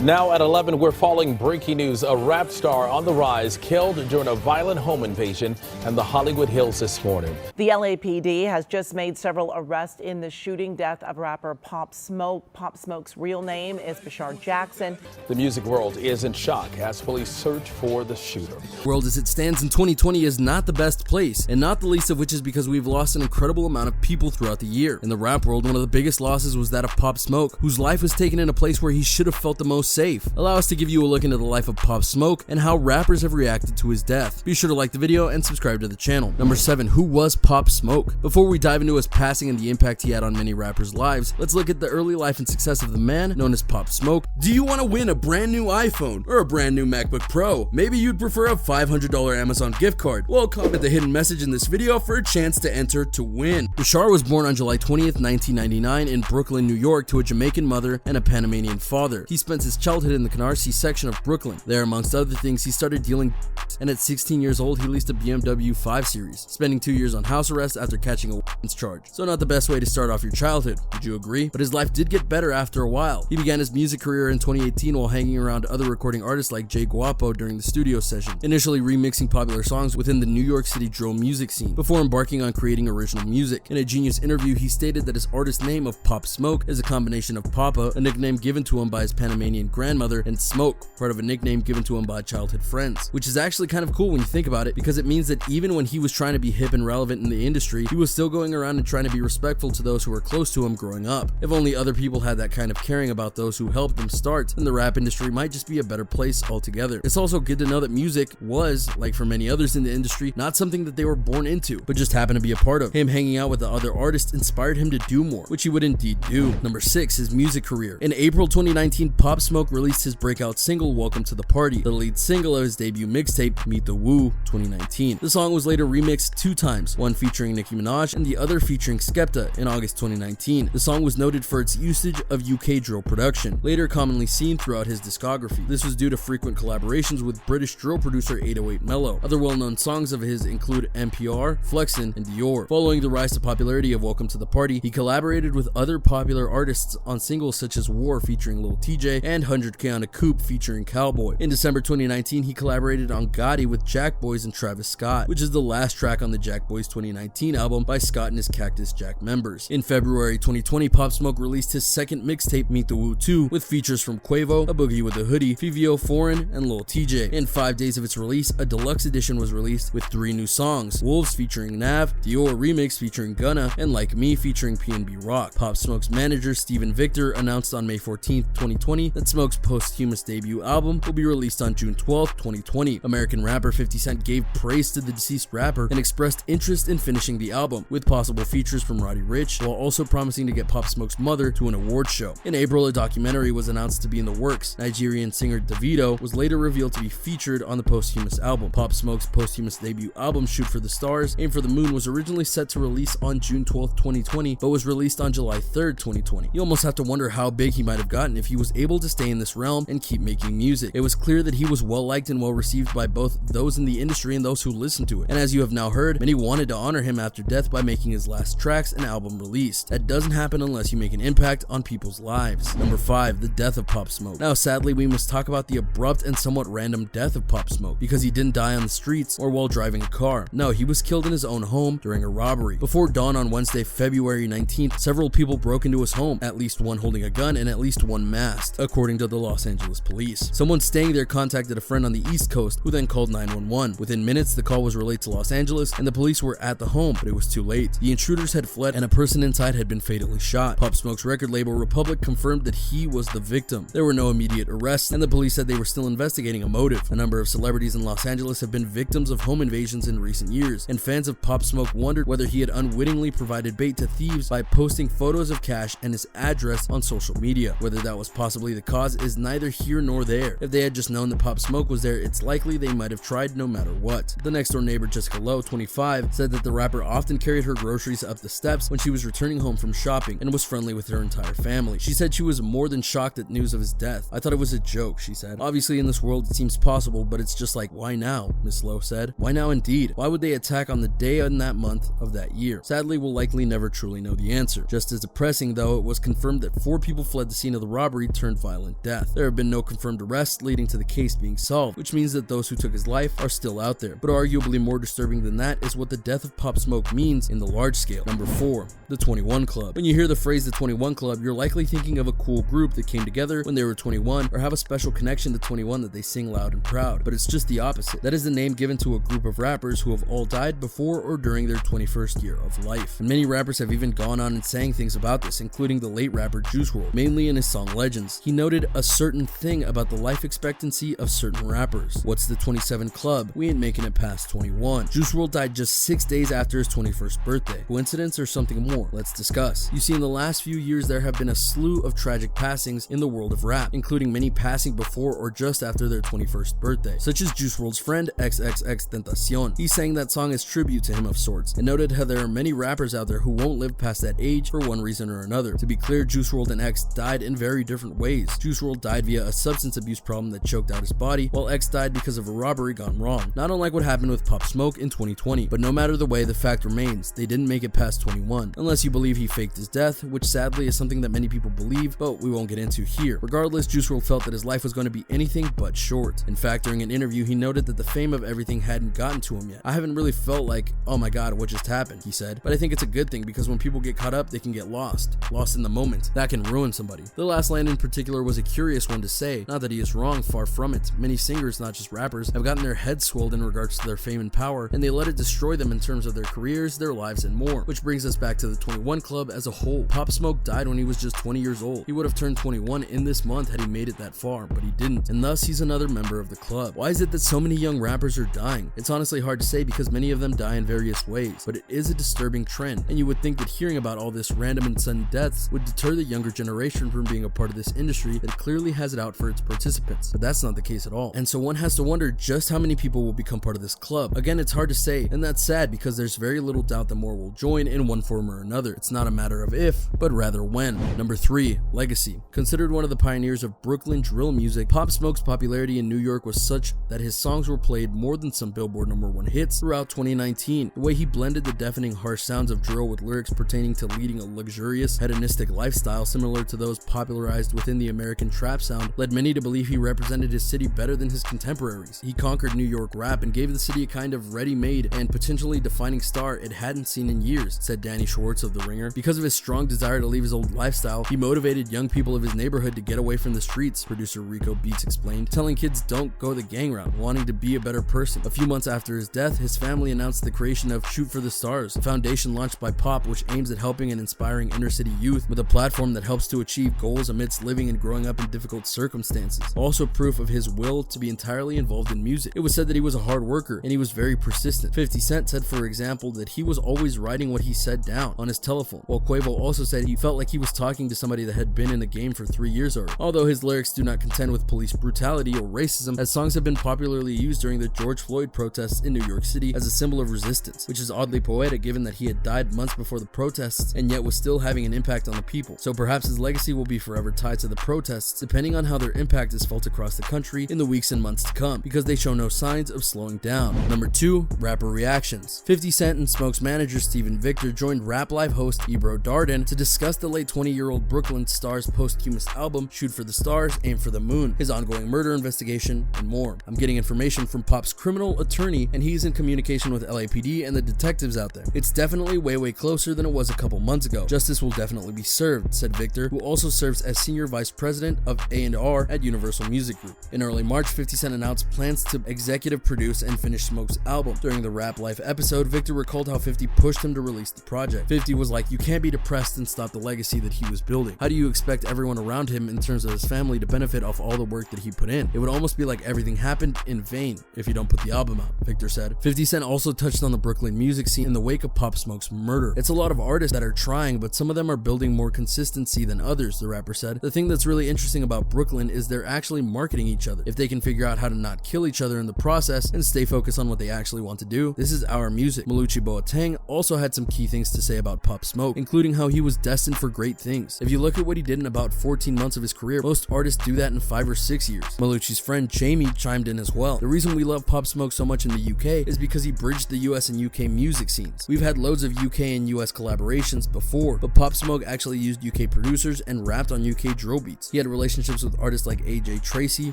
Now at 11, we're following breaking news. A rap star on the rise killed during a violent home invasion in the Hollywood Hills this morning. The LAPD has just made several arrests in the shooting death of rapper Pop Smoke. Pop Smoke's real name is Bashar Jackson. The music world is in shock as police search for the shooter. The world as it stands in 2020 is not the best place, and not the least of which is because we've lost an incredible amount of people throughout the year. In the rap world, one of the biggest losses was that of Pop Smoke, whose life was taken in a place where he should have felt the most safe. Allow us to give you a look into the life of Pop Smoke and how rappers have reacted to his death. Be sure to like the video and subscribe to the channel. Number 7. Who was Pop Smoke? Before we dive into his passing and the impact he had on many rappers' lives, let's look at the early life and success of the man known as Pop Smoke. Do you want to win a brand new iPhone or a brand new MacBook Pro? Maybe you'd prefer a $500 Amazon gift card. Well, comment the hidden message in this video for a chance to enter to win. Bashar was born on July 20th, 1999 in Brooklyn, New York to a Jamaican mother and a Panamanian father. He spent his childhood in the Canarsie section of Brooklyn. There, amongst other things, he started dealing, and at 16 years old, he leased a BMW 5 Series, spending 2 years on house arrest after catching a charge. So not the best way to start off your childhood, would you agree? But his life did get better after a while. He began his music career in 2018 while hanging around other recording artists like Jay Guapo during the studio session, initially remixing popular songs within the New York City drill music scene, before embarking on creating original music. In a Genius interview, he stated that his artist name of Pop Smoke is a combination of Papa, a nickname given to him by his Panamanian grandmother, and Smoke, part of a nickname given to him by childhood friends, which is actually kind of cool when you think about it, because it means that even when he was trying to be hip and relevant in the industry, he was still going around and trying to be respectful to those who were close to him growing up. If only other people had that kind of caring about those who helped them start, then the rap industry might just be a better place altogether. It's also good to know that music was, like for many others in the industry, not something that they were born into, but just happened to be a part of. Him hanging out with the other artists inspired him to do more, which he would indeed do. Number 6. His music career. In April 2019, Pop Smoke released his breakout single, Welcome to the Party, the lead single of his debut mixtape, Meet the Woo 2019. The song was later remixed 2 times, one featuring Nicki Minaj and the other featuring Skepta in August 2019. The song was noted for its usage of UK drill production, later commonly seen throughout his discography. This was due to frequent collaborations with British drill producer 808 Mello. Other well-known songs of his include NPR, Flexin', and Dior. Following the rise to popularity of Welcome to the Party, he collaborated with other popular artists on singles such as War featuring Lil TJ and 100K on a Coupe featuring Cowboy. In December 2019, he collaborated on Gotti with Jack Boys and Travis Scott, which is the last track on the Jack Boys 2019 album by Scott and his Cactus Jack members. In February 2020, Pop Smoke released his second mixtape, Meet the Woo 2, with features from Quavo, A Boogie with a Hoodie, Fivio Foreign, and Lil TJ. In 5 days of its release, a deluxe edition was released with 3 new songs: Wolves featuring Nav, Dior Remix featuring Gunna, and Like Me featuring PNB Rock. Pop Smoke's manager, Steven Victor, announced on May 14th, 2020 that Smoke's posthumous debut album will be released on June 12th, 2020. American rapper 50 Cent gave praise to the deceased rapper and expressed interest in finishing the album, with possible features from Roddy Ricch, while also promising to get Pop Smoke's mother to an award show. In April, a documentary was announced to be in the works. Nigerian singer Davido was later revealed to be featured on the posthumous album. Pop Smoke's posthumous debut album, Shoot for the Stars, Aim for the Moon, was originally set to release on June 12th, 2020, but was released on July 3rd, 2020. You almost have to wonder how big he might have gotten if he was able to stay in this realm and keep making music. It was clear that he was well liked and well received by both those in the industry and those who listened to it. And as you have now heard, many wanted to honor him after death by making his last tracks and album released. That doesn't happen unless you make an impact on people's lives. Number 5. The death of Pop Smoke. Now, sadly, we must talk about the abrupt and somewhat random death of Pop Smoke, because he didn't die on the streets or while driving a car. No, he was killed in his own home during a robbery. Before dawn on Wednesday, February 19th, several people broke into his home, at least one holding a gun and at least one masked, according to the Los Angeles police. Someone staying there contacted a friend on the East Coast, who then called 911. Within minutes, the call was relayed to Los Angeles, and the police were at the home, but it was too late. The intruders had fled, and a person inside had been fatally shot. Pop Smoke's record label Republic confirmed that he was the victim. There were no immediate arrests, and the police said they were still investigating a motive. A number of celebrities in Los Angeles have been victims of home invasions in recent years, and fans of Pop Smoke wondered whether he had unwittingly provided bait to thieves by posting photos of cash and his address on social media. Whether that was possibly the cause is neither here nor there. If they had just known that Pop Smoke was there, it's likely they might have tried no matter what. The next door neighbor, Jessica Lowe, 25, said that the rapper often carried her groceries up the steps when she was returning home from shopping and was friendly with her entire family. She said she was more than shocked at news of his death. I thought it was a joke, she said. Obviously in this world it seems possible, but it's just like, why now? Miss Lowe said. Why now indeed? Why would they attack on the day in that month of that year? Sadly, we'll likely never truly know the answer. Just as depressing though, it was confirmed that 4 people fled the scene of the robbery turned violent violent death. There have been no confirmed arrests leading to the case being solved, which means that those who took his life are still out there. But arguably more disturbing than that is what the death of Pop Smoke means in the large scale. Number 4. The 21 Club. When you hear the phrase the 21 Club, you're likely thinking of a cool group that came together when they were 21 or have a special connection to 21 that they sing loud and proud. But it's just the opposite. That is the name given to a group of rappers who have all died before or during their 21st year of life. And many rappers have even gone on and sang things about this, including the late rapper Juice WRLD, mainly in his song Legends. He noted a certain thing about the life expectancy of certain rappers. What's the 27 Club? We ain't making it past 21. Juice WRLD died just 6 days after his 21st birthday. Coincidence or something more? Let's discuss. You see, in the last few years there have been a slew of tragic passings in the world of rap, including many passing before or just after their 21st birthday, such as Juice WRLD's friend 6ix9ine. He sang that song as tribute to him of sorts, and noted how there are many rappers out there who won't live past that age for one reason or another. To be clear, Juice WRLD and X died in very different ways. Juice WRLD died via a substance abuse problem that choked out his body, while X died because of a robbery gone wrong. Not unlike what happened with Pop Smoke in 2020, but no matter the way, the fact remains, they didn't make it past 21, unless you believe he faked his death, which sadly is something that many people believe, but we won't get into here. Regardless, Juice WRLD felt that his life was going to be anything but short. In fact, during an interview, he noted that the fame of everything hadn't gotten to him yet. I haven't really felt like, oh my god, what just happened, he said, but I think it's a good thing because when people get caught up, they can get lost in the moment. That can ruin somebody. The last line in particular was a curious one to say. Not that he is wrong, far from it. Many singers, not just rappers, have gotten their heads swelled in regards to their fame and power, and they let it destroy them in terms of their careers, their lives, and more. Which brings us back to the 21 Club as a whole. Pop Smoke died when he was just 20 years old. He would have turned 21 in this month had he made it that far, but he didn't, and thus he's another member of the club. Why is it that so many young rappers are dying? It's honestly hard to say because many of them die in various ways, but it is a disturbing trend, and you would think that hearing about all this random and sudden deaths would deter the younger generation from being a part of this industry that clearly has it out for its participants, but that's not the case at all. And so one has to wonder just how many people will become part of this club. Again, it's hard to say, and that's sad because there's very little doubt that more will join in one form or another. It's not a matter of if, but rather when. Number 3, legacy. Considered one of the pioneers of Brooklyn drill music, Pop Smoke's popularity in New York was such that his songs were played more than some Billboard #1 hits throughout 2019. The way he blended the deafening harsh sounds of drill with lyrics pertaining to leading a luxurious, hedonistic lifestyle similar to those popularized within the American trap sound led many to believe he represented his city better than his contemporaries. He conquered New York rap and gave the city a kind of ready-made and potentially defining star it hadn't seen in years, said Danny Schwartz of The Ringer. Because of his strong desire to leave his old lifestyle, he motivated young people of his neighborhood to get away from the streets, producer Rico Beats explained, telling kids don't go the gang route, wanting to be a better person. A few months after his death, his family announced the creation of Shoot for the Stars, a foundation launched by Pop which aims at helping and inspiring inner-city youth with a platform that helps to achieve goals amidst living and growing up in difficult circumstances. Also proof of his will to be entirely involved in music. It was said that he was a hard worker and he was very persistent. 50 Cent said, for example, that he was always writing what he said down on his telephone, while Quavo also said he felt like he was talking to somebody that had been in the game for 3 years already. Although his lyrics do not contend with police brutality or racism, as songs have been popularly used during the George Floyd protests in New York City as a symbol of resistance, which is oddly poetic given that he had died months before the protests and yet was still having an impact on the people. So perhaps his legacy will be forever tied to the protests, depending on how their impact is felt across the country in the weeks and months to come, because they show no signs of slowing down. Number 2, rapper reactions. 50 Cent and Smoke's manager Steven Victor joined Rap Live host Ebro Darden to discuss the late 20-year-old Brooklyn star's posthumous album Shoot for the Stars, Aim for the Moon, his ongoing murder investigation, and more. I'm getting information from Pop's criminal attorney, and he's in communication with LAPD and the detectives out there. It's definitely way closer than it was a couple months ago. Justice will definitely be served, said Victor, who also serves as senior vice president of A&R at Universal Music Group. In early March, 50 Cent announced plans to executive produce and finish Smoke's album. During the Rap Life episode, Victor recalled how 50 pushed him to release the project. 50 was like, you can't be depressed and stop the legacy that he was building. How do you expect everyone around him in terms of his family to benefit off all the work that he put in? It would almost be like everything happened in vain if you don't put the album out, Victor said. 50 Cent also touched on the Brooklyn music scene in the wake of Pop Smoke's murder. It's a lot of artists that are trying, but some of them are building more consistency than others, the rapper said. The thing that's really interesting about Brooklyn is they're actually marketing each other. If they can figure out how to not kill each other in the process and stay focused on what they actually want to do, this is our music. Maluchi Boateng also had some key things to say about Pop Smoke, including how he was destined for great things. If you look at what he did in about 14 months of his career, most artists do that in 5 or 6 years. Maluchi's friend Jamie chimed in as well. The reason we love Pop Smoke so much in the UK is because he bridged the US and UK music scenes. We've had loads of UK and US collaborations before, but Pop Smoke actually used UK producers and rapped on UK drill beats. He had relationships with artists like AJ Tracy,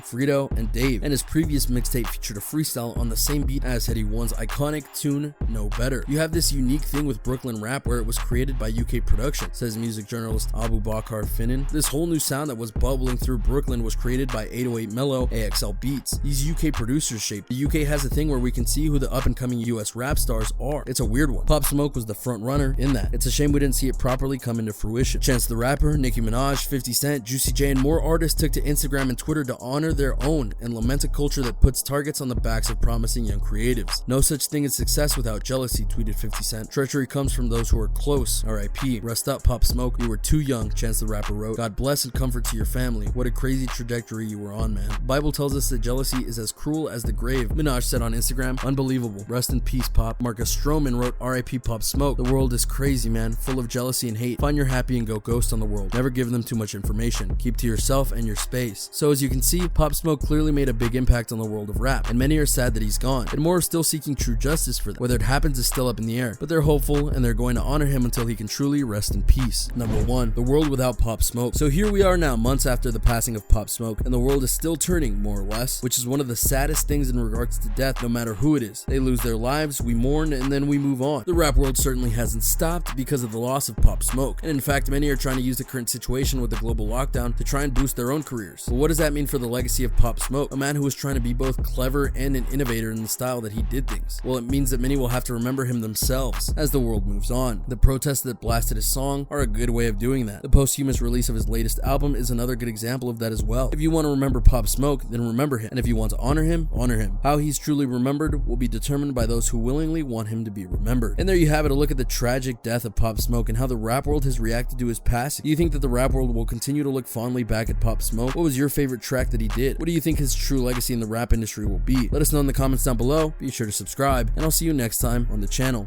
Frito, and Dave, and his previous mixtape featured a freestyle on the same beat as Headie One's iconic tune, No Better. You have this unique thing with Brooklyn rap where it was created by UK production, says music journalist Abu Bakar Finnan. This whole new sound that was bubbling through Brooklyn was created by 808 Mellow, AXL Beats. These UK producers shaped. The UK has a thing where we can see who the up-and-coming US rap stars are. It's a weird one. Pop Smoke was the front runner in that. It's a shame we didn't see it properly come into fruition. Chance the Rapper, Nicki Minaj, 50 Cent, Juicy J, and more artists took to Instagram and Twitter to honor their own and lament a culture that puts targets on the backs of promising young creatives. No such thing as success without jealousy, tweeted 50 Cent. Treachery comes from those who are close. RIP. Rest up, Pop Smoke. You were too young, Chance the Rapper wrote. God bless and comfort to your family. What a crazy trajectory you were on, man. The Bible tells us that jealousy is as cruel as the grave. Minaj said on Instagram, unbelievable. Rest in peace, Pop. Marcus Stroman wrote, RIP Pop Smoke. The world is crazy, man. Full of jealousy and hate. Find your happy and go ghost on the world. Never give them too much information. Keep to yourself and your space. So as you can see, Pop Smoke clearly made a big impact on the world of rap, and many are sad that he's gone, and more are still seeking true justice for them. Whether it happens is still up in the air, but they're hopeful and they're going to honor him until he can truly rest in peace. Number 1, the world without Pop Smoke. So here we are now, months after the passing of Pop Smoke, and the world is still turning, more or less, which is one of the saddest things in regards to death, no matter who it is. They lose their lives, we mourn, and then we move on. The rap world certainly hasn't stopped because of the loss of Pop Smoke, and in fact, many are trying to use the current situation with the global lockdown to try and boost their own careers. But what does that mean for the legacy of Pop Smoke, a man who was trying to be both clever and an innovator in the style that he did things? Well, it means that many will have to remember him themselves as the world moves on. The protests that blasted his song are a good way of doing that. The posthumous release of his latest album is another good example of that as well. If you want to remember Pop Smoke, then remember him. And if you want to honor him, honor him. How he's truly remembered will be determined by those who willingly want him to be remembered. And there you have it, a look at the tragic death of Pop Smoke and how the rap world has reacted to his passing. Do you think that the rap world will continue to look fondly back at Pop Smoke? What was your favorite track that he did? What do you think his true legacy in the rap industry will be? Let us know in the comments down below. Be sure to subscribe, and I'll see you next time on the channel.